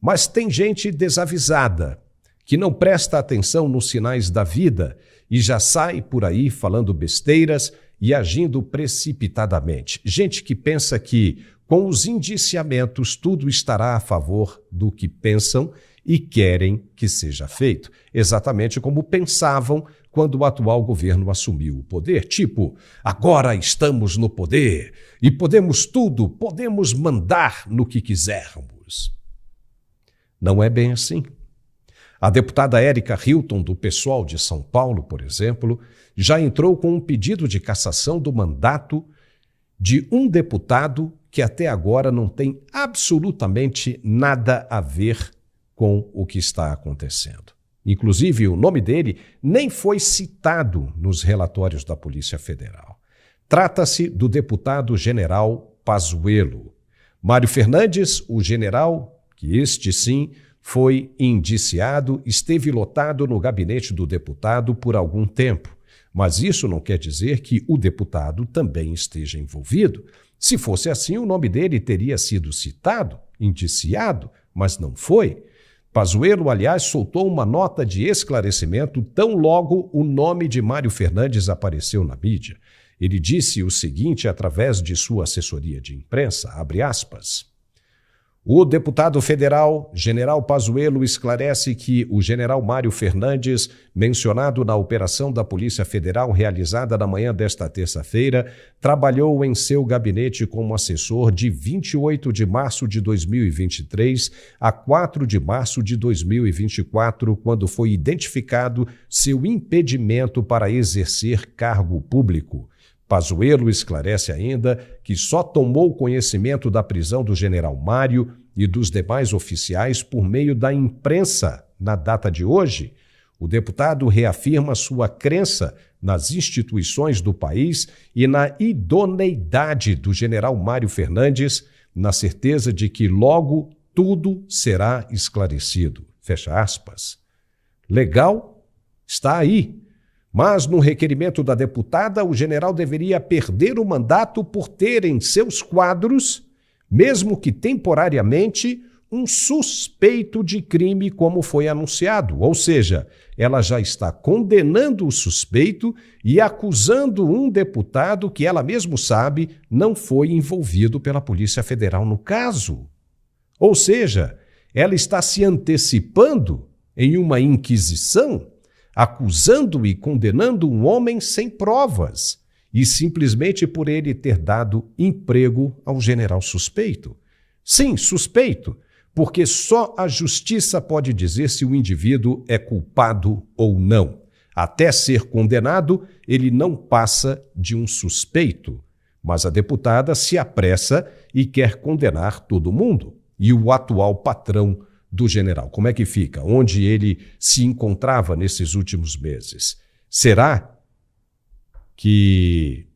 Mas tem gente desavisada, que não presta atenção nos sinais da vida e já sai por aí falando besteiras e agindo precipitadamente. Gente que pensa que, com os indiciamentos, tudo estará a favor do que pensam e querem que seja feito, exatamente como pensavam quando o atual governo assumiu o poder. Tipo, agora estamos no poder e podemos tudo, podemos mandar no que quisermos. Não é bem assim. A deputada Érica Hilton, do PSOL de São Paulo, por exemplo, já entrou com um pedido de cassação do mandato de um deputado que até agora não tem absolutamente nada a ver com o que está acontecendo. Inclusive, o nome dele nem foi citado nos relatórios da Polícia Federal. Trata-se do deputado general Pazuello. Mário Fernandes, o general, que este sim foi indiciado, esteve lotado no gabinete do deputado por algum tempo. Mas isso não quer dizer que o deputado também esteja envolvido. Se fosse assim, o nome dele teria sido citado, indiciado, mas não foi. Pazuello, aliás, soltou uma nota de esclarecimento tão logo o nome de Mário Fernandes apareceu na mídia. Ele disse o seguinte através de sua assessoria de imprensa, abre aspas, o deputado federal, general Pazuello, esclarece que o general Mário Fernandes, mencionado na operação da Polícia Federal realizada na manhã desta terça-feira, trabalhou em seu gabinete como assessor de 28 de março de 2023 a 4 de março de 2024, quando foi identificado seu impedimento para exercer cargo público. Pazuello esclarece ainda que só tomou conhecimento da prisão do general Mário e dos demais oficiais por meio da imprensa na data de hoje. O deputado reafirma sua crença nas instituições do país e na idoneidade do general Mário Fernandes, na certeza de que logo tudo será esclarecido. Fecha aspas. Legal? Está aí. Mas, no requerimento da deputada, o general deveria perder o mandato por ter em seus quadros, mesmo que temporariamente, um suspeito de crime, como foi anunciado. Ou seja, ela já está condenando o suspeito e acusando um deputado que ela mesmo sabe não foi envolvido pela Polícia Federal no caso. Ou seja, ela está se antecipando em uma inquisição, acusando e condenando um homem sem provas e simplesmente por ele ter dado emprego ao general suspeito. Sim, suspeito, porque só a justiça pode dizer se o indivíduo é culpado ou não. Até ser condenado, ele não passa de um suspeito. Mas a deputada se apressa e quer condenar todo mundo. E o atual patrão do general, como é que fica? Onde ele se encontrava nesses últimos meses? Será que,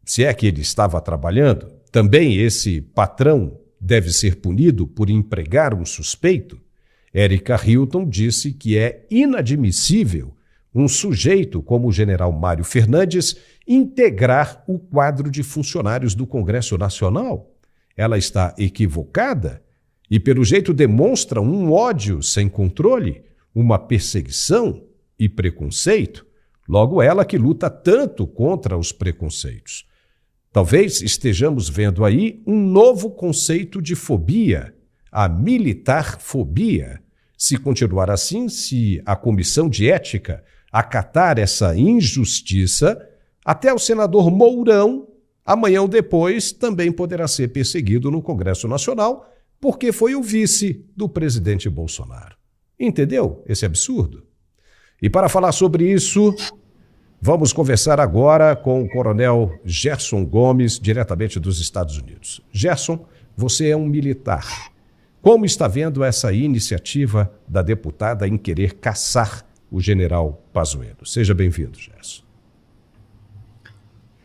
se é que ele estava trabalhando, também esse patrão deve ser punido por empregar um suspeito? Érica Hilton disse que é inadmissível um sujeito como o general Mário Fernandes integrar o quadro de funcionários do Congresso Nacional. Ela está equivocada? E, pelo jeito, demonstra um ódio sem controle, uma perseguição e preconceito. Logo, ela que luta tanto contra os preconceitos. Talvez estejamos vendo aí um novo conceito de fobia, a militarfobia. Se continuar assim, se a Comissão de Ética acatar essa injustiça, até o senador Mourão, amanhã ou depois, também poderá ser perseguido no Congresso Nacional, porque foi o vice do presidente Bolsonaro. Entendeu esse absurdo? E para falar sobre isso, vamos conversar agora com o coronel Gerson Gomes, diretamente dos Estados Unidos. Gerson, você é um militar. Como está vendo essa iniciativa da deputada em querer caçar o general Pazuello? Seja bem-vindo, Gerson.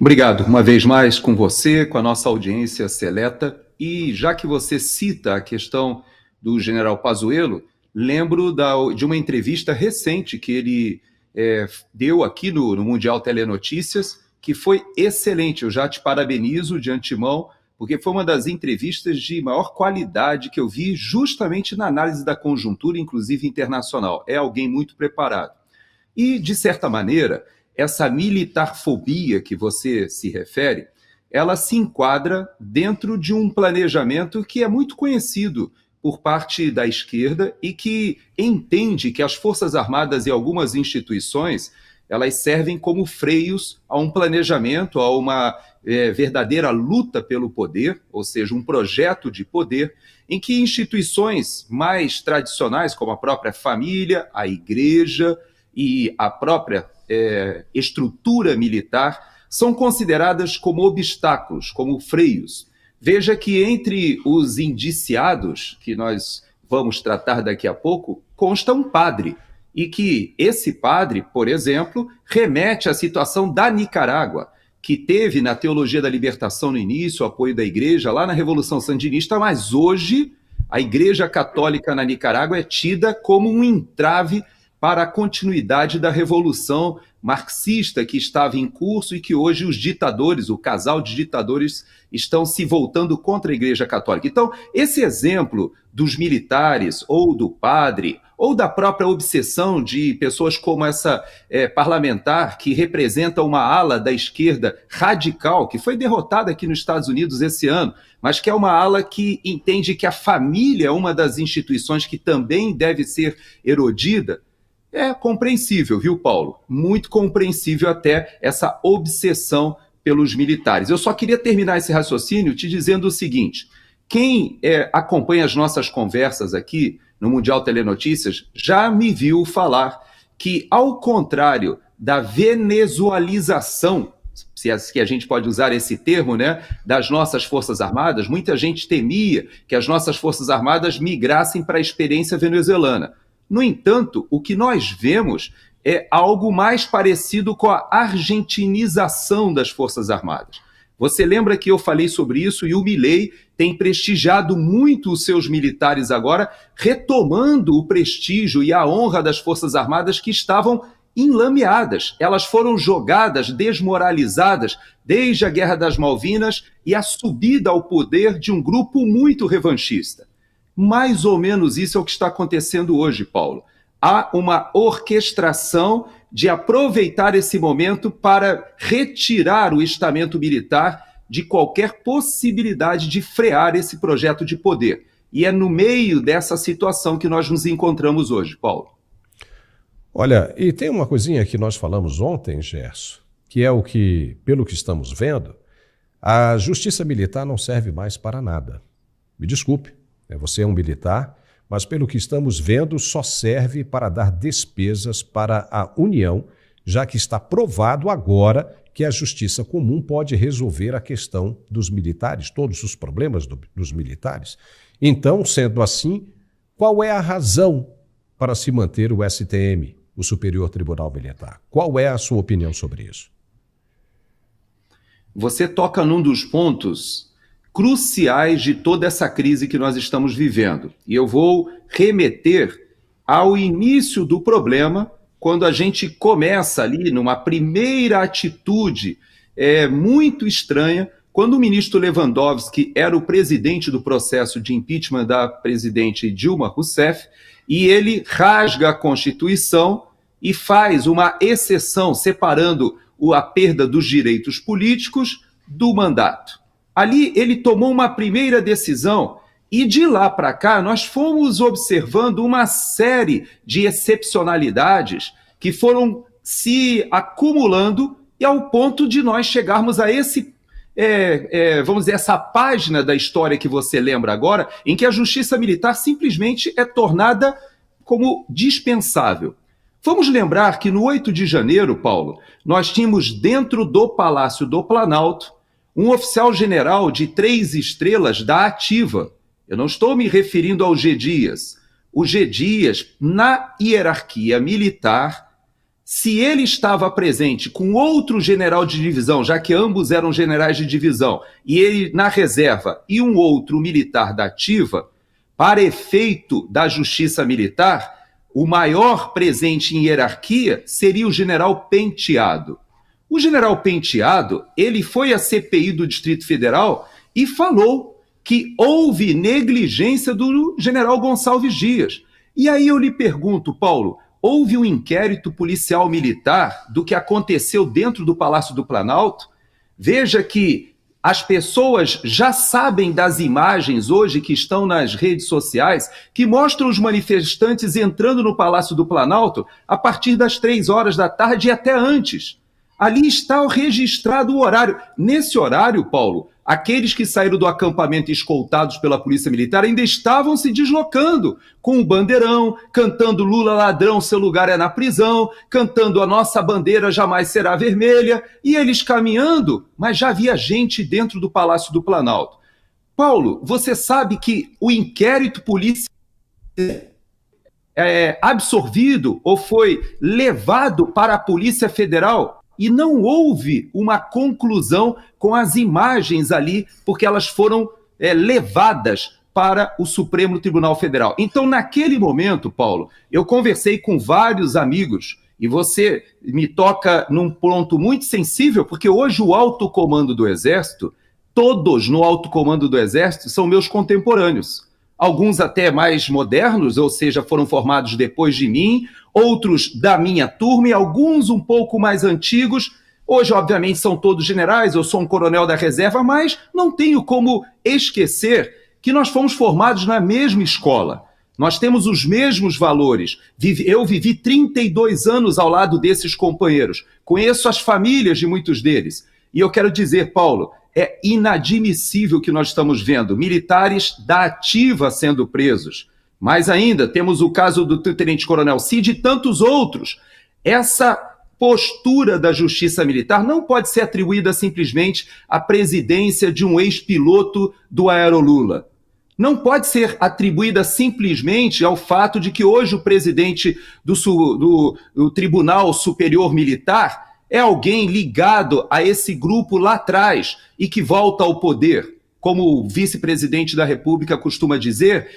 Obrigado, uma vez mais com você, com a nossa audiência seleta. E já que você cita a questão do general Pazuello, lembro de uma entrevista recente que ele deu aqui no Mundial Telenotícias, que foi excelente. Eu já te parabenizo de antemão porque foi uma das entrevistas de maior qualidade que eu vi justamente na análise da conjuntura, inclusive internacional. É alguém muito preparado. E, de certa maneira, essa militarfobia que você se refere, ela se enquadra dentro de um planejamento que é muito conhecido por parte da esquerda e que entende que as Forças Armadas e algumas instituições, elas servem como freios a um planejamento, a uma verdadeira luta pelo poder, ou seja, um projeto de poder, em que instituições mais tradicionais, como a própria família, a igreja e a própria estrutura militar, são consideradas como obstáculos, como freios. Veja que entre os indiciados, que nós vamos tratar daqui a pouco, consta um padre, e que esse padre, por exemplo, remete à situação da Nicarágua, que teve na teologia da libertação no início, o apoio da igreja, lá na Revolução Sandinista, mas hoje a Igreja Católica na Nicarágua é tida como um entrave para a continuidade da revolução marxista que estava em curso e que hoje os ditadores, o casal de ditadores, estão se voltando contra a Igreja Católica. Então, esse exemplo dos militares ou do padre ou da própria obsessão de pessoas como essa parlamentar que representa uma ala da esquerda radical, que foi derrotada aqui nos Estados Unidos esse ano, mas que é uma ala que entende que a família é uma das instituições que também deve ser erodida. É compreensível, viu, Paulo? Muito compreensível até essa obsessão pelos militares. Eu só queria terminar esse raciocínio te dizendo o seguinte: quem acompanha as nossas conversas aqui no Mundial Telenotícias já me viu falar que, ao contrário da venezualização, se é que a gente pode usar esse termo, né, das nossas Forças Armadas, muita gente temia que as nossas Forças Armadas migrassem para a experiência venezuelana. No entanto, o que nós vemos é algo mais parecido com a argentinização das Forças Armadas. Você lembra que eu falei sobre isso e o Milei tem prestigiado muito os seus militares agora, retomando o prestígio e a honra das Forças Armadas que estavam enlameadas. Elas foram jogadas, desmoralizadas, desde a Guerra das Malvinas e a subida ao poder de um grupo muito revanchista. Mais ou menos isso é o que está acontecendo hoje, Paulo. Há uma orquestração de aproveitar esse momento para retirar o estamento militar de qualquer possibilidade de frear esse projeto de poder. E é no meio dessa situação que nós nos encontramos hoje, Paulo. Olha, e tem uma coisinha que nós falamos ontem, Gerson, que é o que, pelo que estamos vendo, a justiça militar não serve mais para nada. Me desculpe. Você é um militar, mas pelo que estamos vendo, só serve para dar despesas para a União, já que está provado agora que a justiça comum pode resolver a questão dos militares, todos os problemas dos militares. Então, sendo assim, qual é a razão para se manter o STM, o Superior Tribunal Militar? Qual é a sua opinião sobre isso? Você toca num dos pontos cruciais de toda essa crise que nós estamos vivendo. E eu vou remeter ao início do problema, quando a gente começa ali numa primeira atitude muito estranha, quando o ministro Lewandowski era o presidente do processo de impeachment da presidente Dilma Rousseff, e ele rasga a Constituição e faz uma exceção, separando a perda dos direitos políticos do mandato. Ali ele tomou uma primeira decisão e de lá para cá nós fomos observando uma série de excepcionalidades que foram se acumulando e ao ponto de nós chegarmos a esse, vamos dizer, essa página da história que você lembra agora, em que a justiça militar simplesmente é tornada como dispensável. Vamos lembrar que no 8 de janeiro, Paulo, nós tínhamos dentro do Palácio do Planalto um oficial general de 3 estrelas da ativa. Eu não estou me referindo ao G. Dias. O G. Dias, na hierarquia militar, se ele estava presente com outro general de divisão, já que ambos eram generais de divisão, e ele na reserva e um outro militar da ativa, para efeito da justiça militar, o maior presente em hierarquia seria o general Penteado. O general Penteado, ele foi à CPI do Distrito Federal e falou que houve negligência do general Gonçalves Dias. E aí eu lhe pergunto, Paulo, houve um inquérito policial militar do que aconteceu dentro do Palácio do Planalto? Veja que as pessoas já sabem das imagens hoje que estão nas redes sociais que mostram os manifestantes entrando no Palácio do Planalto a partir das 3 horas da tarde e até antes. Ali está registrado o horário. Nesse horário, Paulo, aqueles que saíram do acampamento escoltados pela Polícia Militar ainda estavam se deslocando com o bandeirão, cantando Lula ladrão, seu lugar é na prisão, cantando a nossa bandeira jamais será vermelha, e eles caminhando, mas já havia gente dentro do Palácio do Planalto. Paulo, você sabe que o inquérito policial absorvido ou foi levado para a Polícia Federal e não houve uma conclusão com as imagens ali, porque elas foram levadas para o Supremo Tribunal Federal. Então, naquele momento, Paulo, eu conversei com vários amigos e você me toca num ponto muito sensível, porque hoje o alto comando do Exército, todos no alto comando do Exército são meus contemporâneos. Alguns até mais modernos, ou seja, foram formados depois de mim, outros da minha turma e alguns um pouco mais antigos. Hoje, obviamente, são todos generais, eu sou um coronel da reserva, mas não tenho como esquecer que nós fomos formados na mesma escola. Nós temos os mesmos valores. Eu vivi 32 anos ao lado desses companheiros. Conheço as famílias de muitos deles. E eu quero dizer, Paulo, é inadmissível o que nós estamos vendo. Militares da ativa sendo presos. Mais ainda, temos o caso do tenente-coronel Cid e tantos outros. Essa postura da justiça militar não pode ser atribuída simplesmente à presidência de um ex-piloto do Aerolula. Não pode ser atribuída simplesmente ao fato de que hoje o presidente do Tribunal Superior Militar é alguém ligado a esse grupo lá atrás e que volta ao poder. Como o vice-presidente da República costuma dizer,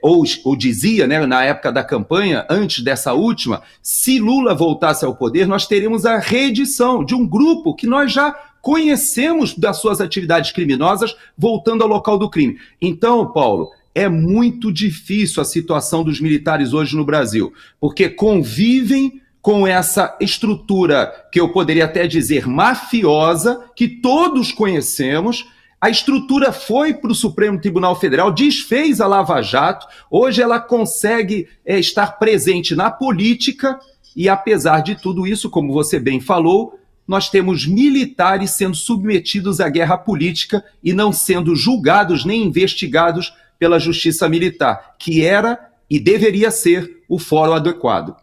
ou dizia, né, na época da campanha, antes dessa última, se Lula voltasse ao poder, nós teríamos a reedição de um grupo que nós já conhecemos das suas atividades criminosas voltando ao local do crime. Então, Paulo, é muito difícil a situação dos militares hoje no Brasil, porque convivem com essa estrutura que eu poderia até dizer mafiosa, que todos conhecemos. A estrutura foi para o Supremo Tribunal Federal, desfez a Lava Jato, hoje ela consegue estar presente na política e, apesar de tudo isso, como você bem falou, nós temos militares sendo submetidos à guerra política e não sendo julgados nem investigados pela justiça militar, que era e deveria ser o fórum adequado.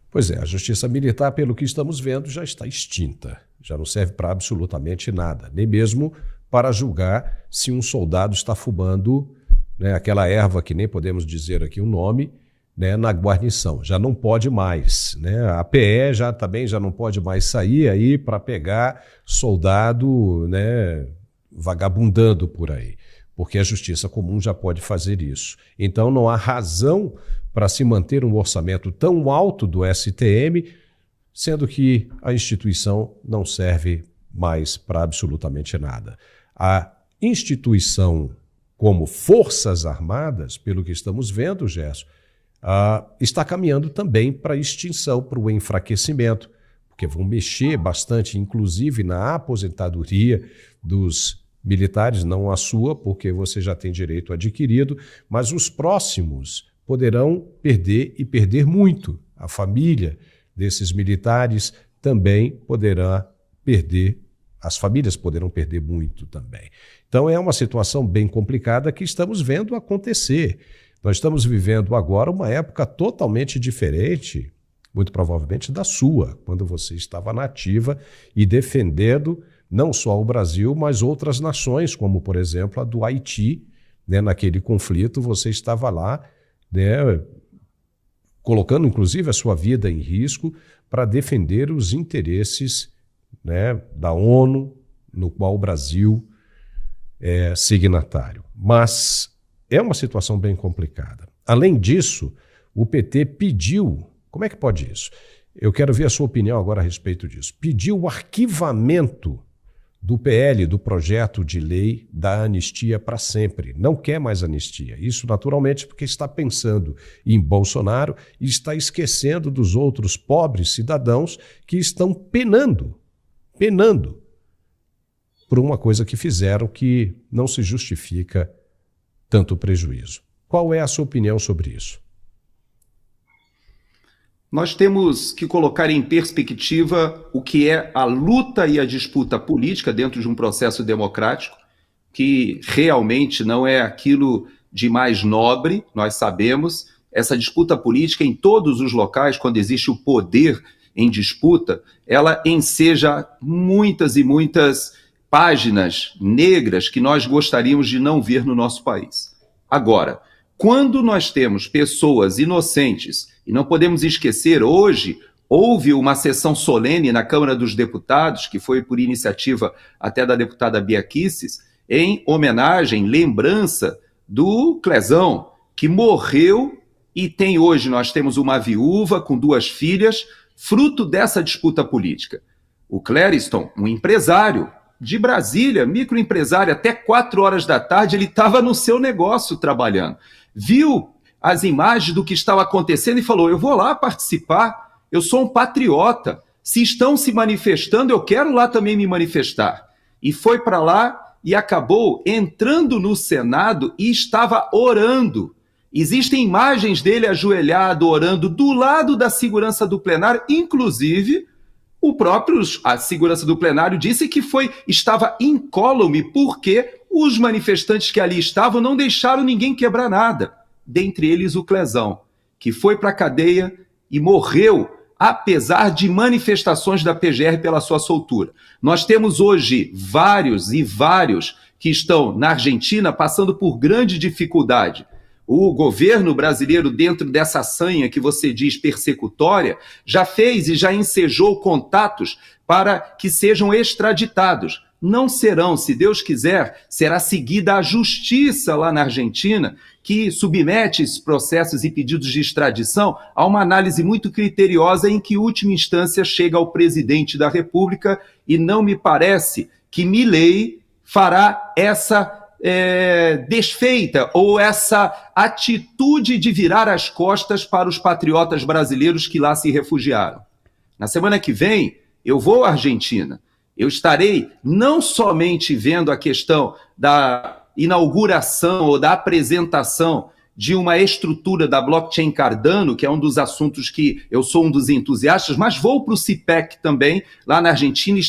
Pois é, a justiça militar, pelo que estamos vendo, já está extinta. Já não serve para absolutamente nada, nem mesmo para julgar se um soldado está fumando, né, aquela erva que nem podemos dizer aqui o nome, né, na guarnição. Já não pode mais, né? A PE também já não pode mais sair aí para pegar soldado, né, vagabundando por aí, porque a justiça comum já pode fazer isso. Então não há razão para se manter um orçamento tão alto do STM, sendo que a instituição não serve mais para absolutamente nada. A instituição como Forças Armadas, pelo que estamos vendo, Gerson, está caminhando também para a extinção, para o enfraquecimento, porque vão mexer bastante, inclusive na aposentadoria dos militares, não a sua, porque você já tem direito adquirido, mas os próximos poderão perder e perder muito. A família desses militares também poderá perder, as famílias poderão perder muito também. Então é uma situação bem complicada que estamos vendo acontecer. Nós estamos vivendo agora uma época totalmente diferente, muito provavelmente da sua, quando você estava na ativa e defendendo não só o Brasil, mas outras nações, como por exemplo a do Haiti, né? Naquele conflito você estava lá, né, colocando inclusive a sua vida em risco para defender os interesses, né, da ONU, no qual o Brasil é signatário. Mas é uma situação bem complicada. Além disso, o PT pediu, como é que pode isso? Eu quero ver a sua opinião agora a respeito disso. Pediu o arquivamento do PL, do projeto de lei da anistia para sempre. Não quer mais anistia. Isso, naturalmente, porque está pensando em Bolsonaro e está esquecendo dos outros pobres cidadãos que estão penando por uma coisa que fizeram que não se justifica tanto prejuízo. Qual é a sua opinião sobre isso? Nós temos que colocar em perspectiva o que é a luta e a disputa política dentro de um processo democrático, que realmente não é aquilo de mais nobre, nós sabemos. Essa disputa política em todos os locais, quando existe o poder em disputa, ela enseja muitas e muitas páginas negras que nós gostaríamos de não ver no nosso país. Agora, quando nós temos pessoas inocentes, e não podemos esquecer, hoje houve uma sessão solene na Câmara dos Deputados, que foi por iniciativa até da deputada Bia Kicis, em homenagem, lembrança do Clezão, que morreu e tem hoje, nós temos uma viúva com 2 filhas, fruto dessa disputa política. O Clériston, um empresário de Brasília, microempresário, até 4 horas da tarde, ele estava no seu negócio trabalhando. Viu as imagens do que estava acontecendo e falou, eu vou lá participar, eu sou um patriota, se estão se manifestando, eu quero lá também me manifestar. E foi para lá e acabou entrando no Senado e estava orando. Existem imagens dele ajoelhado, orando, do lado da segurança do plenário, inclusive a segurança do plenário disse que estava incólume porque os manifestantes que ali estavam não deixaram ninguém quebrar nada. Dentre eles o Clezão, que foi para a cadeia e morreu, apesar de manifestações da PGR pela sua soltura. Nós temos hoje vários que estão na Argentina passando por grande dificuldade. O governo brasileiro, dentro dessa sanha que você diz persecutória, já fez e já ensejou contatos para que sejam extraditados. Não serão, se Deus quiser, será seguida a justiça lá na Argentina, que submete esses processos e pedidos de extradição a uma análise muito criteriosa em que, última instância, chega ao presidente da República e não me parece que Milei fará essa desfeita ou essa atitude de virar as costas para os patriotas brasileiros que lá se refugiaram. Na semana que vem, eu vou à Argentina. Eu estarei não somente vendo a questão da inauguração ou da apresentação de uma estrutura da blockchain Cardano, que é um dos assuntos que eu sou um dos entusiastas, mas vou para o CIPEC também, lá na Argentina,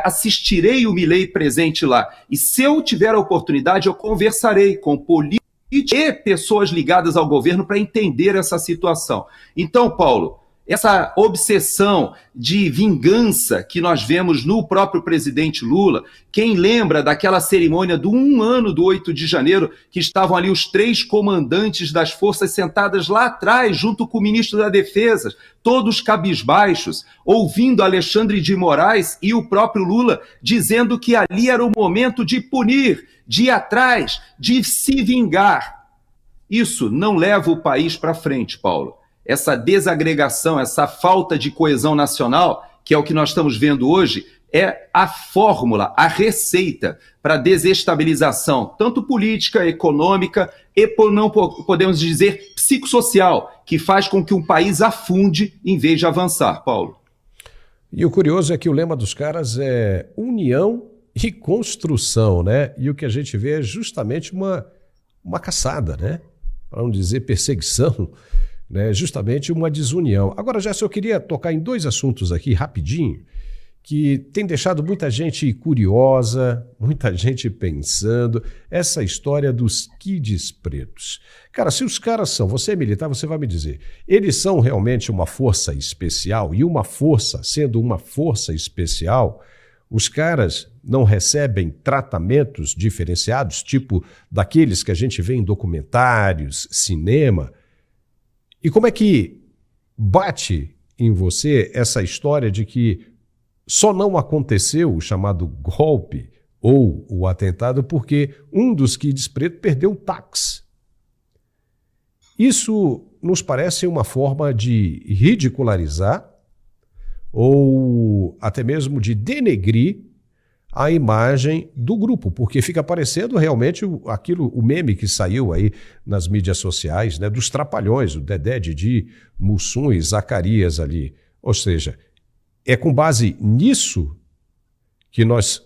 assistirei o Milei presente lá. E se eu tiver a oportunidade, eu conversarei com políticos e pessoas ligadas ao governo para entender essa situação. Então, Paulo, essa obsessão de vingança que nós vemos no próprio presidente Lula, quem lembra daquela cerimônia do 1 ano do 8 de janeiro, que estavam ali os 3 comandantes das forças sentadas lá atrás, junto com o ministro da Defesa, todos cabisbaixos, ouvindo Alexandre de Moraes e o próprio Lula dizendo que ali era o momento de punir, de ir atrás, de se vingar. Isso não leva o país para frente, Paulo. Essa desagregação, essa falta de coesão nacional, que é o que nós estamos vendo hoje, é a fórmula, a receita para a desestabilização, tanto política, econômica e, não podemos dizer, psicossocial, que faz com que um país afunde em vez de avançar, Paulo. E o curioso é que o lema dos caras é união e construção, né? E o que a gente vê é justamente uma caçada, né? Para não dizer perseguição, né, justamente uma desunião. Agora, Gerson, eu queria tocar em 2 assuntos aqui, rapidinho, que tem deixado muita gente curiosa, muita gente pensando, essa história dos kids pretos. Cara, se os caras são, você é militar, você vai me dizer, eles são realmente uma força especial, e uma força, sendo uma força especial, os caras não recebem tratamentos diferenciados, tipo daqueles que a gente vê em documentários, cinema. E como é que bate em você essa história de que só não aconteceu o chamado golpe ou o atentado porque um dos kids pretos perdeu o táxi? Isso nos parece uma forma de ridicularizar ou até mesmo de denegrir a imagem do grupo, porque fica parecendo realmente o meme que saiu aí nas mídias sociais, né, dos Trapalhões, o Dedé, Didi, Mussum e Zacarias ali. Ou seja, é com base nisso que nós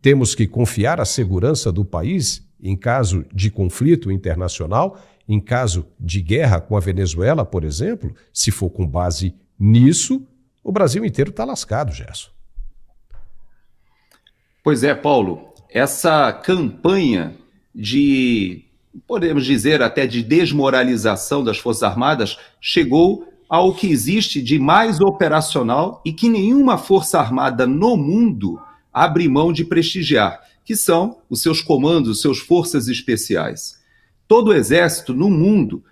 temos que confiar a segurança do país em caso de conflito internacional, em caso de guerra com a Venezuela, por exemplo. Se for com base nisso, o Brasil inteiro está lascado, Gerson. Pois é, Paulo, essa campanha de, podemos dizer até de desmoralização das Forças Armadas, chegou ao que existe de mais operacional e que nenhuma Força Armada no mundo abre mão de prestigiar, que são os seus comandos, os seus forças especiais. Todo o exército no mundo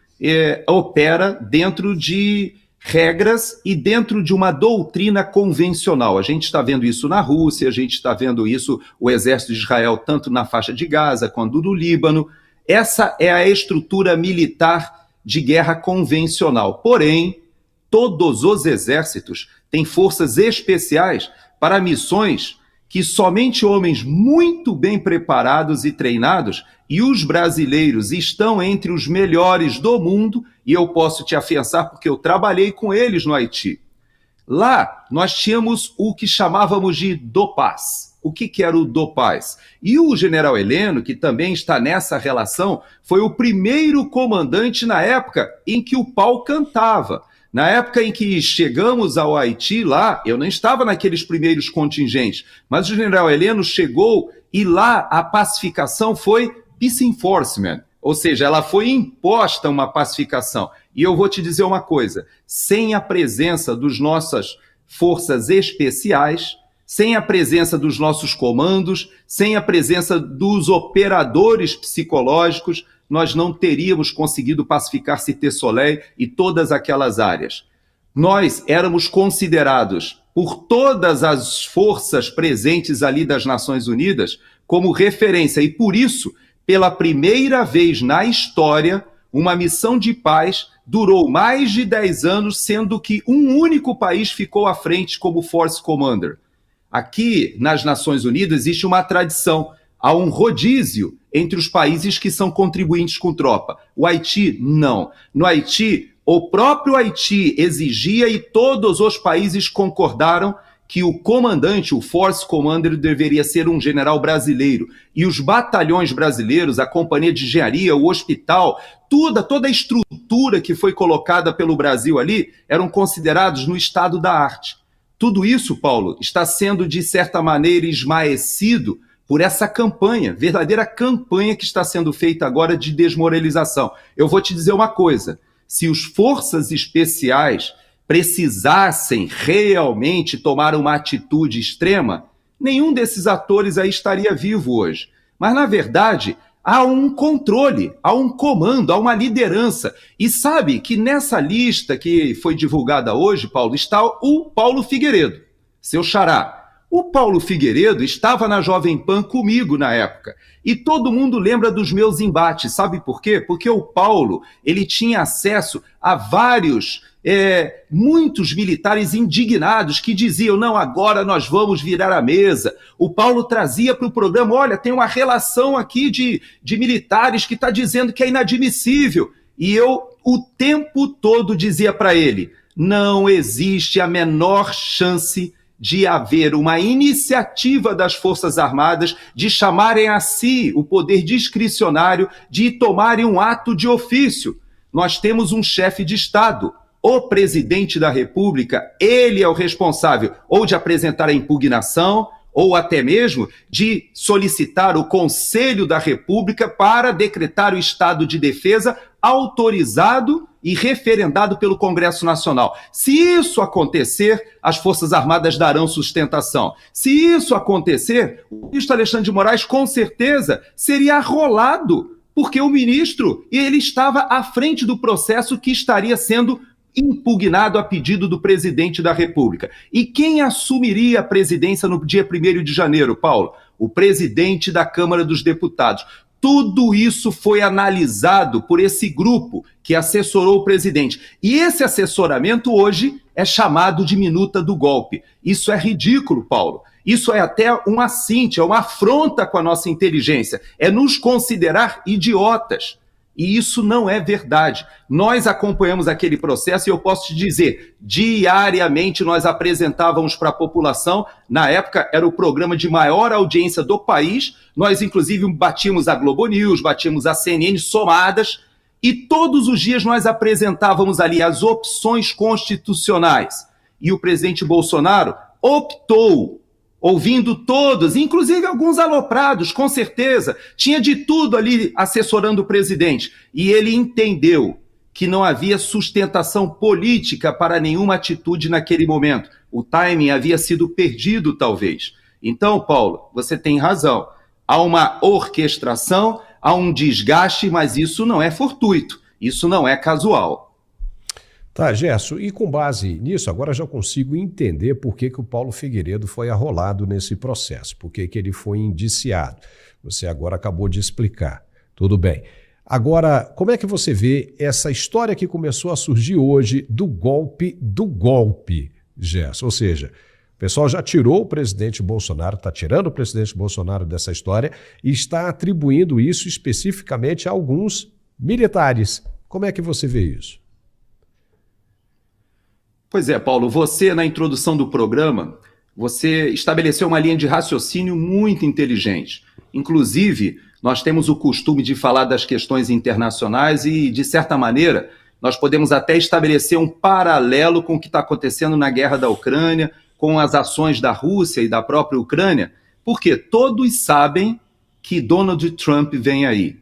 opera dentro de regras e dentro de uma doutrina convencional. A gente está vendo isso na Rússia, a gente está vendo isso, o exército de Israel, tanto na faixa de Gaza quanto no Líbano. Essa é a estrutura militar de guerra convencional. Porém, todos os exércitos têm forças especiais para missões que somente homens muito bem preparados e treinados, e os brasileiros estão entre os melhores do mundo, e eu posso te afiançar porque eu trabalhei com eles no Haiti. Lá, nós tínhamos o que chamávamos de DOPAS. O que era o DOPAS? E o general Heleno, que também está nessa relação, foi o primeiro comandante na época em que o pau cantava. Na época em que chegamos ao Haiti, lá, eu não estava naqueles primeiros contingentes, mas o general Heleno chegou e lá a pacificação foi peace enforcement, ou seja, ela foi imposta uma pacificação. E eu vou te dizer uma coisa, sem a presença das nossas forças especiais, sem a presença dos nossos comandos, sem a presença dos operadores psicológicos, nós não teríamos conseguido pacificar Cité Soleil e todas aquelas áreas. Nós éramos considerados por todas as forças presentes ali das Nações Unidas como referência, e por isso, pela primeira vez na história, uma missão de paz durou mais de 10 anos, sendo que um único país ficou à frente como Force Commander. Aqui, nas Nações Unidas, existe uma tradição, há um rodízio entre os países que são contribuintes com tropa. O Haiti, não. No Haiti, o próprio Haiti exigia e todos os países concordaram que o comandante, o Force Commander, deveria ser um general brasileiro. E os batalhões brasileiros, a companhia de engenharia, o hospital, toda a estrutura que foi colocada pelo Brasil ali, eram considerados no estado da arte. Tudo isso, Paulo, está sendo, de certa maneira, esmaecido por essa campanha, verdadeira campanha que está sendo feita agora de desmoralização. Eu vou te dizer uma coisa, se os forças especiais precisassem realmente tomar uma atitude extrema, nenhum desses atores aí estaria vivo hoje. Mas, na verdade, há um controle, há um comando, há uma liderança. E sabe que nessa lista que foi divulgada hoje, Paulo, está o Paulo Figueiredo, seu xará. O Paulo Figueiredo estava na Jovem Pan comigo na época. E todo mundo lembra dos meus embates. Sabe por quê? Porque o Paulo, ele tinha acesso a muitos militares indignados que diziam, não, agora nós vamos virar a mesa. O Paulo trazia para o programa, olha, tem uma relação aqui de militares que está dizendo que é inadmissível. E eu, o tempo todo, dizia para ele, não existe a menor chance de haver uma iniciativa das Forças Armadas de chamarem a si o poder discricionário de tomarem um ato de ofício. Nós temos um chefe de Estado, o presidente da República, ele é o responsável ou de apresentar a impugnação ou até mesmo de solicitar o Conselho da República para decretar o estado de defesa autorizado e referendado pelo Congresso Nacional. Se isso acontecer, as Forças Armadas darão sustentação. Se isso acontecer, o ministro Alexandre de Moraes, com certeza, seria arrolado, porque o ministro ele estava à frente do processo que estaria sendo impugnado a pedido do presidente da República. E quem assumiria a presidência no dia 1º de janeiro, Paulo? O presidente da Câmara dos Deputados. Tudo isso foi analisado por esse grupo que assessorou o presidente. E esse assessoramento hoje é chamado de minuta do golpe. Isso é ridículo, Paulo. Isso é até um assinte, é uma afronta com a nossa inteligência, é nos considerar idiotas. E isso não é verdade. Nós acompanhamos aquele processo e eu posso te dizer, diariamente nós apresentávamos para a população, na época era o programa de maior audiência do país, nós inclusive batíamos a Globo News, batíamos a CNN somadas, e todos os dias nós apresentávamos ali as opções constitucionais. E o presidente Bolsonaro optou, ouvindo todos, inclusive alguns aloprados, com certeza, tinha de tudo ali assessorando o presidente. E ele entendeu que não havia sustentação política para nenhuma atitude naquele momento. O timing havia sido perdido, talvez. Então, Paulo, você tem razão. Há uma orquestração, há um desgaste, mas isso não é fortuito, isso não é casual. Tá, Gerson, e com base nisso, agora já consigo entender por que o Paulo Figueiredo foi arrolado nesse processo, por que ele foi indiciado. Você agora acabou de explicar. Tudo bem. Agora, como é que você vê essa história que começou a surgir hoje do golpe, Gerson? Ou seja, o pessoal já tirou o presidente Bolsonaro, está tirando o presidente Bolsonaro dessa história e está atribuindo isso especificamente a alguns militares. Como é que você vê isso? Pois é, Paulo, você na introdução do programa, você estabeleceu uma linha de raciocínio muito inteligente. Inclusive, nós temos o costume de falar das questões internacionais e, de certa maneira, nós podemos até estabelecer um paralelo com o que está acontecendo na guerra da Ucrânia, com as ações da Rússia e da própria Ucrânia, porque todos sabem que Donald Trump vem aí.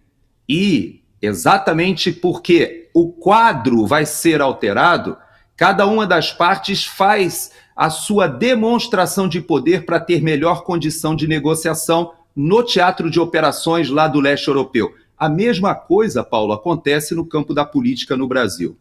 E, exatamente porque o quadro vai ser alterado, cada uma das partes faz a sua demonstração de poder para ter melhor condição de negociação no teatro de operações lá do leste europeu. A mesma coisa, Paulo, acontece no campo da política no Brasil.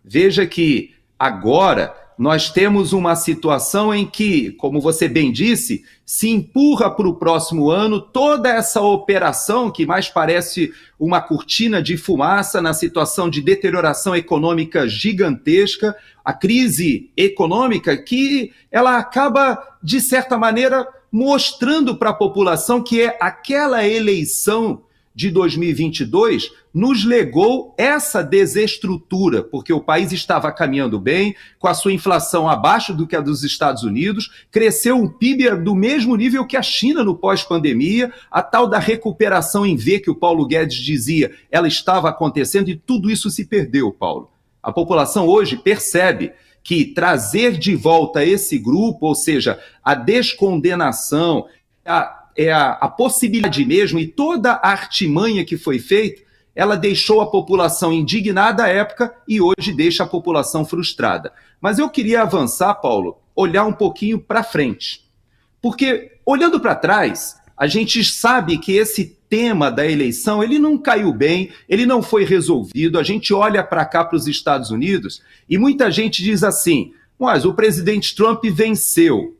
Veja que agora nós temos uma situação em que, como você bem disse, se empurra para o próximo ano toda essa operação que mais parece uma cortina de fumaça na situação de deterioração econômica gigantesca, a crise econômica que ela acaba, de certa maneira, mostrando para a população que é aquela eleição de 2022 nos legou essa desestrutura, porque o país estava caminhando bem, com a sua inflação abaixo do que a dos Estados Unidos, cresceu um PIB do mesmo nível que a China no pós-pandemia, a tal da recuperação em V que o Paulo Guedes dizia, ela estava acontecendo e tudo isso se perdeu, Paulo. A população hoje percebe que trazer de volta esse grupo, ou seja, a descondenação, a possibilidade mesmo e toda a artimanha que foi feita, ela deixou a população indignada à época e hoje deixa a população frustrada. Mas eu queria avançar, Paulo, olhar um pouquinho para frente. Porque, olhando para trás, a gente sabe que esse tema da eleição, ele não caiu bem, ele não foi resolvido. A gente olha para cá, para os Estados Unidos, e muita gente diz assim, mas o presidente Trump venceu.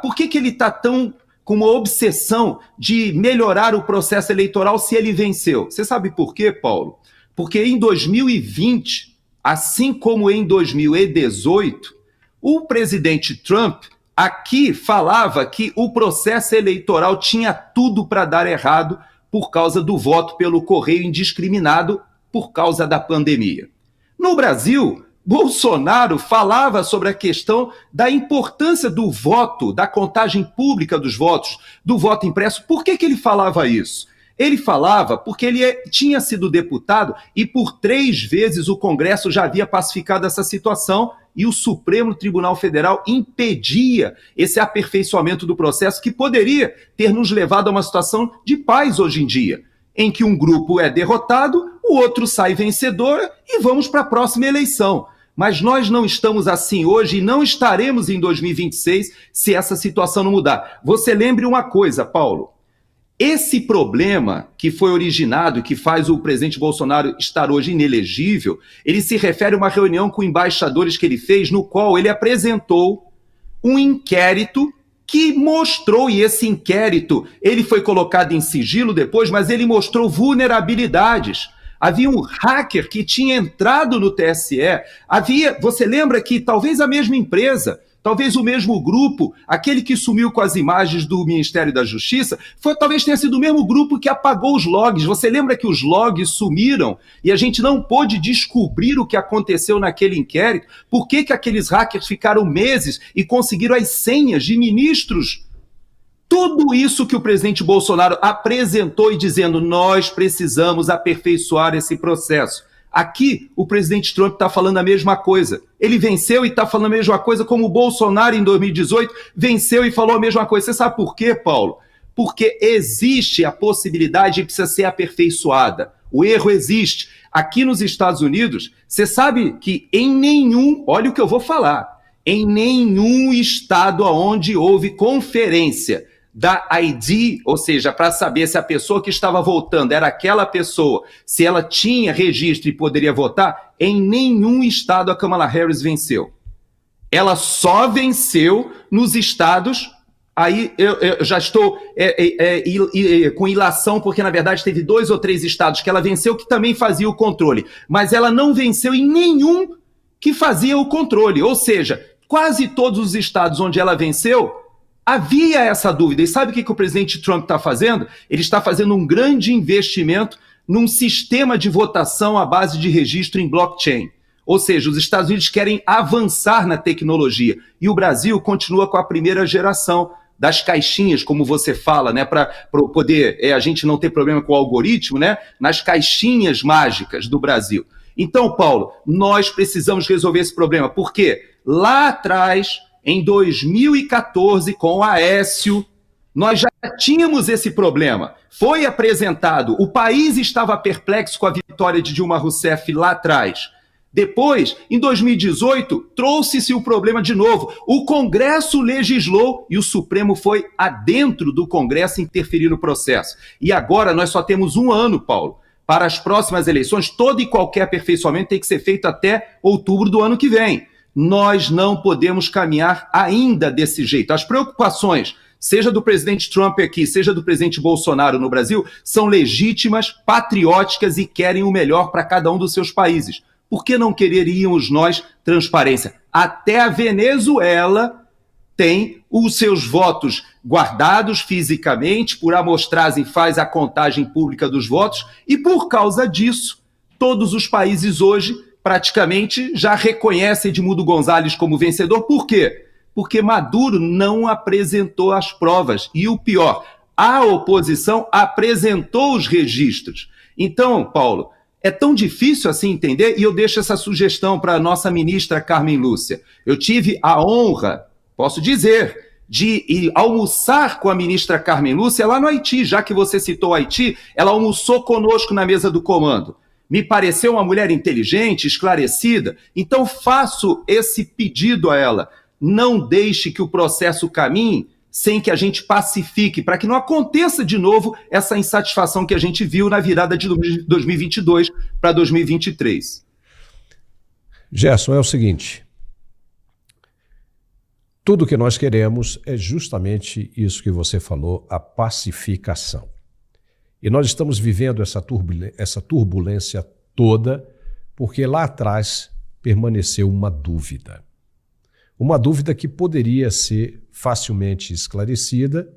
Por que ele está tão com uma obsessão de melhorar o processo eleitoral se ele venceu? Você sabe por quê, Paulo? Porque em 2020, assim como em 2018, o presidente Trump aqui falava que o processo eleitoral tinha tudo para dar errado por causa do voto pelo correio indiscriminado por causa da pandemia. No Brasil, Bolsonaro falava sobre a questão da importância do voto, da contagem pública dos votos, do voto impresso. Por que ele falava isso? Ele falava porque ele tinha sido deputado e por 3 vezes o Congresso já havia pacificado essa situação e o Supremo Tribunal Federal impedia esse aperfeiçoamento do processo que poderia ter nos levado a uma situação de paz hoje em dia, em que um grupo é derrotado, o outro sai vencedor e vamos para a próxima eleição. Mas nós não estamos assim hoje e não estaremos em 2026 se essa situação não mudar. Você lembre uma coisa, Paulo. Esse problema que foi originado, que faz o presidente Bolsonaro estar hoje inelegível, ele se refere a uma reunião com embaixadores que ele fez, no qual ele apresentou um inquérito que mostrou, e esse inquérito, ele foi colocado em sigilo depois, mas ele mostrou vulnerabilidades. Havia um hacker que tinha entrado no TSE, você lembra que talvez a mesma empresa Talvez o mesmo grupo, aquele que sumiu com as imagens do Ministério da Justiça, talvez tenha sido o mesmo grupo que apagou os logs. Você lembra que os logs sumiram e a gente não pôde descobrir o que aconteceu naquele inquérito? Por que aqueles hackers ficaram meses e conseguiram as senhas de ministros? Tudo isso que o presidente Bolsonaro apresentou e dizendo, nós precisamos aperfeiçoar esse processo. Aqui, o presidente Trump está falando a mesma coisa. Ele venceu e está falando a mesma coisa, como o Bolsonaro, em 2018, venceu e falou a mesma coisa. Você sabe por quê, Paulo? Porque existe a possibilidade e precisa ser aperfeiçoada. O erro existe. Aqui nos Estados Unidos, você sabe que em nenhum, olha o que eu vou falar, em nenhum estado onde houve conferência da ID, ou seja, para saber se a pessoa que estava votando era aquela pessoa, se ela tinha registro e poderia votar, em nenhum estado a Kamala Harris venceu. Ela só venceu nos estados, aí eu já estou com ilação, porque na verdade teve 2 ou 3 estados que ela venceu que também fazia o controle, mas ela não venceu em nenhum que fazia o controle, ou seja, quase todos os estados onde ela venceu, havia essa dúvida. E sabe o que o presidente Trump está fazendo? Ele está fazendo um grande investimento num sistema de votação à base de registro em blockchain. Ou seja, os Estados Unidos querem avançar na tecnologia. E o Brasil continua com a primeira geração das caixinhas, como você fala, né, para poder a gente não ter problema com o algoritmo, né, nas caixinhas mágicas do Brasil. Então, Paulo, nós precisamos resolver esse problema. Por quê? Lá atrás, em 2014, com o Aécio, nós já tínhamos esse problema. Foi apresentado, o país estava perplexo com a vitória de Dilma Rousseff lá atrás. Depois, em 2018, trouxe-se o problema de novo. O Congresso legislou e o Supremo foi adentro do Congresso interferir no processo. E agora nós só temos 1 ano, Paulo. Para as próximas eleições, todo e qualquer aperfeiçoamento tem que ser feito até outubro do ano que vem. Nós não podemos caminhar ainda desse jeito. As preocupações, seja do presidente Trump aqui, seja do presidente Bolsonaro no Brasil, são legítimas, patrióticas e querem o melhor para cada um dos seus países. Por que não quereríamos nós transparência? Até a Venezuela tem os seus votos guardados fisicamente, por amostragem faz a contagem pública dos votos, e por causa disso, todos os países hoje praticamente já reconhecem Edmundo Gonzalez como vencedor. Por quê? Porque Maduro não apresentou as provas. E o pior, a oposição apresentou os registros. Então, Paulo, é tão difícil assim entender, e eu deixo essa sugestão para a nossa ministra Carmen Lúcia. Eu tive a honra, posso dizer, de ir almoçar com a ministra Carmen Lúcia lá no Haiti. Já que você citou o Haiti, ela almoçou conosco na mesa do comando. Me pareceu uma mulher inteligente, esclarecida, então faço esse pedido a ela. Não deixe que o processo caminhe sem que a gente pacifique, para que não aconteça de novo essa insatisfação que a gente viu na virada de 2022 para 2023. Gerson, é o seguinte, tudo que nós queremos é justamente isso que você falou, a pacificação. E nós estamos vivendo essa turbulência toda porque lá atrás permaneceu uma dúvida. Uma dúvida que poderia ser facilmente esclarecida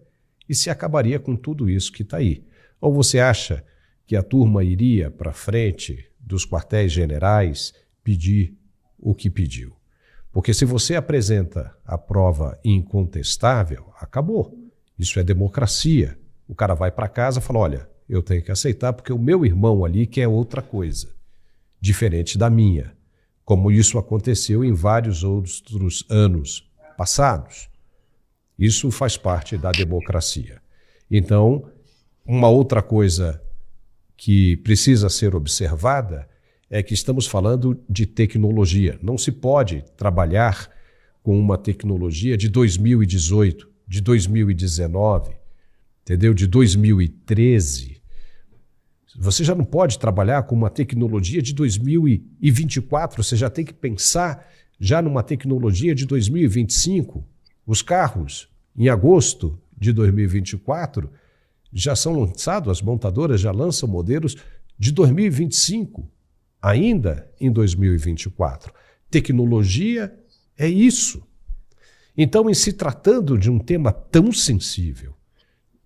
e se acabaria com tudo isso que está aí. Ou você acha que a turma iria para frente dos quartéis generais pedir o que pediu? Porque se você apresenta a prova incontestável, acabou. Isso é democracia. O cara vai para casa e fala, olha, eu tenho que aceitar porque o meu irmão ali quer outra coisa, diferente da minha, como isso aconteceu em vários outros anos passados. Isso faz parte da democracia. Então, uma outra coisa que precisa ser observada é que estamos falando de tecnologia. Não se pode trabalhar com uma tecnologia de 2018, de 2019, entendeu? De 2013. Você já não pode trabalhar com uma tecnologia de 2024, você já tem que pensar já numa tecnologia de 2025. Os carros, em agosto de 2024, já são lançados, as montadoras já lançam modelos de 2025, ainda em 2024. Tecnologia é isso. Então, em se tratando de um tema tão sensível,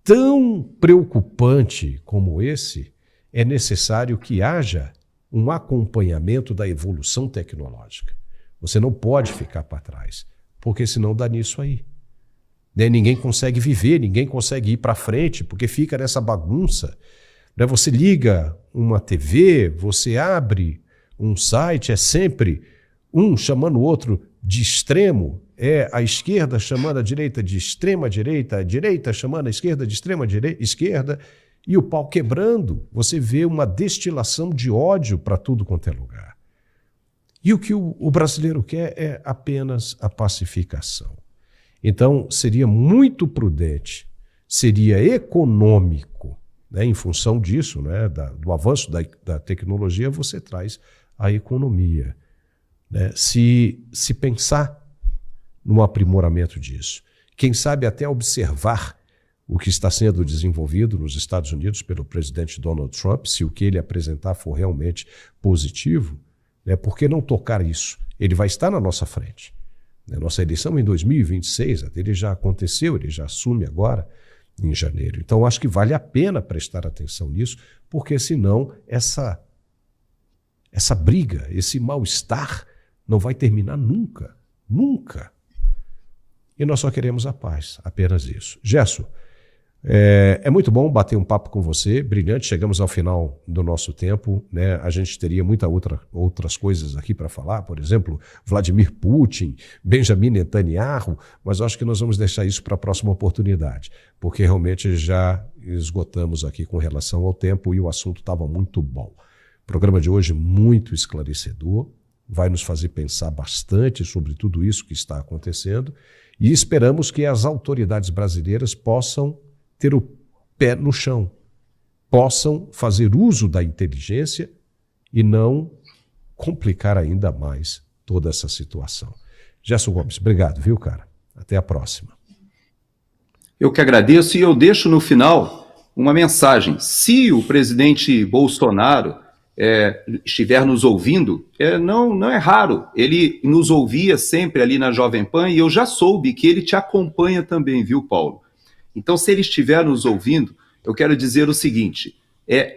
tão preocupante como esse, é necessário que haja um acompanhamento da evolução tecnológica. Você não pode ficar para trás, porque senão dá nisso aí. Ninguém consegue viver, ninguém consegue ir para frente, porque fica nessa bagunça. Você liga uma TV, você abre um site, é sempre um chamando o outro de extremo, é a esquerda chamando a direita de extrema-direita, a direita chamando a esquerda de extrema-esquerda, e o pau quebrando. Você vê uma destilação de ódio para tudo quanto é lugar. E o que o brasileiro quer é apenas a pacificação. Então, seria muito prudente, seria econômico, né, em função disso, né, do avanço da tecnologia, você traz a economia. Né, se pensar no aprimoramento disso. Quem sabe até observar o que está sendo desenvolvido nos Estados Unidos pelo presidente Donald Trump, se o que ele apresentar for realmente positivo, né, por que não tocar isso? Ele vai estar na nossa frente. Nossa eleição em 2026, a dele já aconteceu, ele já assume agora em janeiro. Então, acho que vale a pena prestar atenção nisso, porque senão essa briga, esse mal-estar não vai terminar nunca, nunca. E nós só queremos a paz, apenas isso. Gerson, é muito bom bater um papo com você, brilhante, chegamos ao final do nosso tempo, né? A gente teria outras coisas aqui para falar, por exemplo, Vladimir Putin, Benjamin Netanyahu, mas eu acho que nós vamos deixar isso para a próxima oportunidade, porque realmente já esgotamos aqui com relação ao tempo e o assunto estava muito bom. O programa de hoje muito esclarecedor, vai nos fazer pensar bastante sobre tudo isso que está acontecendo e esperamos que as autoridades brasileiras possam ter o pé no chão, possam fazer uso da inteligência e não complicar ainda mais toda essa situação. Gerson Gomes, obrigado, viu, cara? Até a próxima. Eu que agradeço e eu deixo no final uma mensagem. Se o presidente Bolsonaro estiver nos ouvindo, não é raro, ele nos ouvia sempre ali na Jovem Pan e eu já soube que ele te acompanha também, viu, Paulo? Então, se ele estiver nos ouvindo, eu quero dizer o seguinte,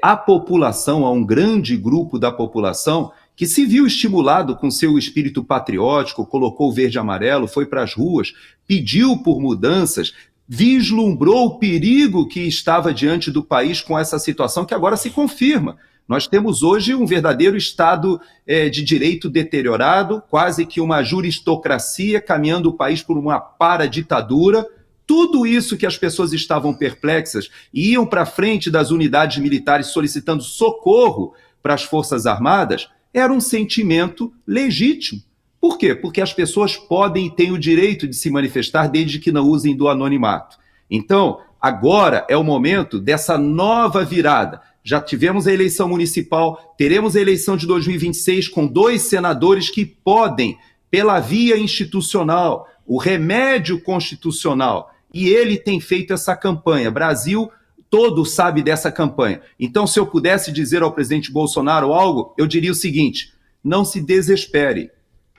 a população, há um grande grupo da população que se viu estimulado com seu espírito patriótico, colocou o verde e amarelo, foi para as ruas, pediu por mudanças, vislumbrou o perigo que estava diante do país com essa situação que agora se confirma. Nós temos hoje um verdadeiro Estado de direito deteriorado, quase que uma juristocracia caminhando o país por uma paraditadura. Tudo isso que as pessoas estavam perplexas e iam para frente das unidades militares solicitando socorro para as Forças Armadas, era um sentimento legítimo. Por quê? Porque as pessoas podem e têm o direito de se manifestar desde que não usem do anonimato. Então, agora é o momento dessa nova virada. Já tivemos a eleição municipal, teremos a eleição de 2026 com 2 senadores que podem, pela via institucional, o remédio constitucional, e ele tem feito essa campanha. Brasil todo sabe dessa campanha. Então, se eu pudesse dizer ao presidente Bolsonaro algo, eu diria o seguinte, não se desespere.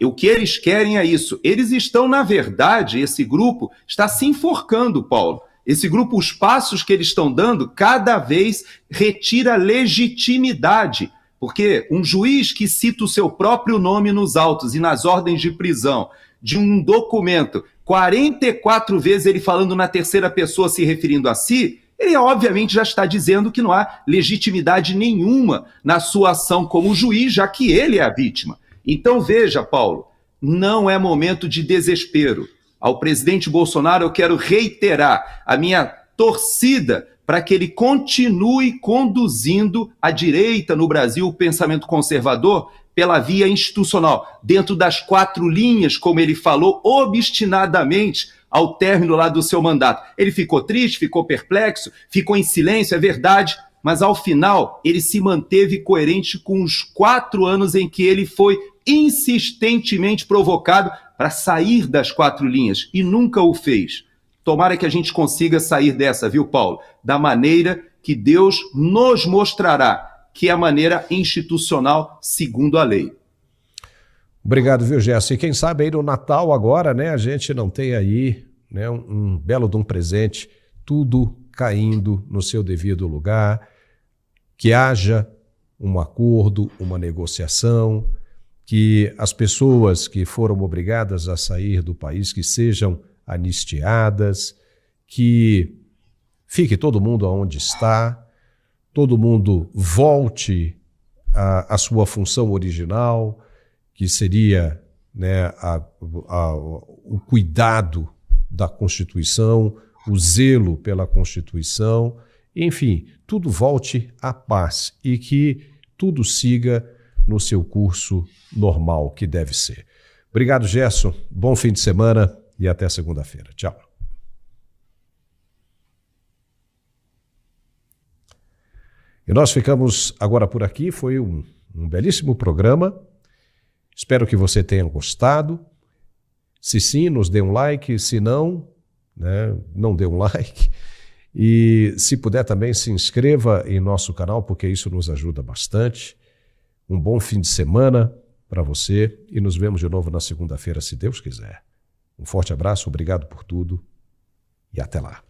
O que eles querem é isso. Eles estão, na verdade, esse grupo está se enforcando, Paulo. Esse grupo, os passos que eles estão dando, cada vez retira legitimidade. Porque um juiz que cita o seu próprio nome nos autos e nas ordens de prisão de um documento, 44 vezes ele falando na terceira pessoa se referindo a si, ele obviamente já está dizendo que não há legitimidade nenhuma na sua ação como juiz, já que ele é a vítima. Então veja, Paulo, não é momento de desespero. Ao presidente Bolsonaro eu quero reiterar a minha torcida para que ele continue conduzindo a direita no Brasil, o pensamento conservador, pela via institucional, dentro das 4 linhas, como ele falou, obstinadamente ao término lá do seu mandato. Ele ficou triste, ficou perplexo, ficou em silêncio, é verdade, mas ao final ele se manteve coerente com os 4 anos em que ele foi insistentemente provocado para sair das 4 linhas e nunca o fez. Tomara que a gente consiga sair dessa, viu, Paulo? Da maneira que Deus nos mostrará, que é a maneira institucional segundo a lei. Obrigado, viu, Gerson? E quem sabe aí no Natal agora, né, a gente não tem aí, né, um belo de um presente, tudo caindo no seu devido lugar, que haja um acordo, uma negociação, que as pessoas que foram obrigadas a sair do país que sejam anistiadas, que fique todo mundo onde está, todo mundo volte à sua função original, que seria, né, o cuidado da Constituição, o zelo pela Constituição, enfim, tudo volte à paz e que tudo siga no seu curso normal, que deve ser. Obrigado, Gerson. Bom fim de semana e até segunda-feira. Tchau. E nós ficamos agora por aqui. Foi um belíssimo programa. Espero que você tenha gostado. Se sim, nos dê um like. Se não, né, não dê um like. E se puder também, se inscreva em nosso canal, porque isso nos ajuda bastante. Um bom fim de semana para você e nos vemos de novo na segunda-feira, se Deus quiser. Um forte abraço, obrigado por tudo e até lá.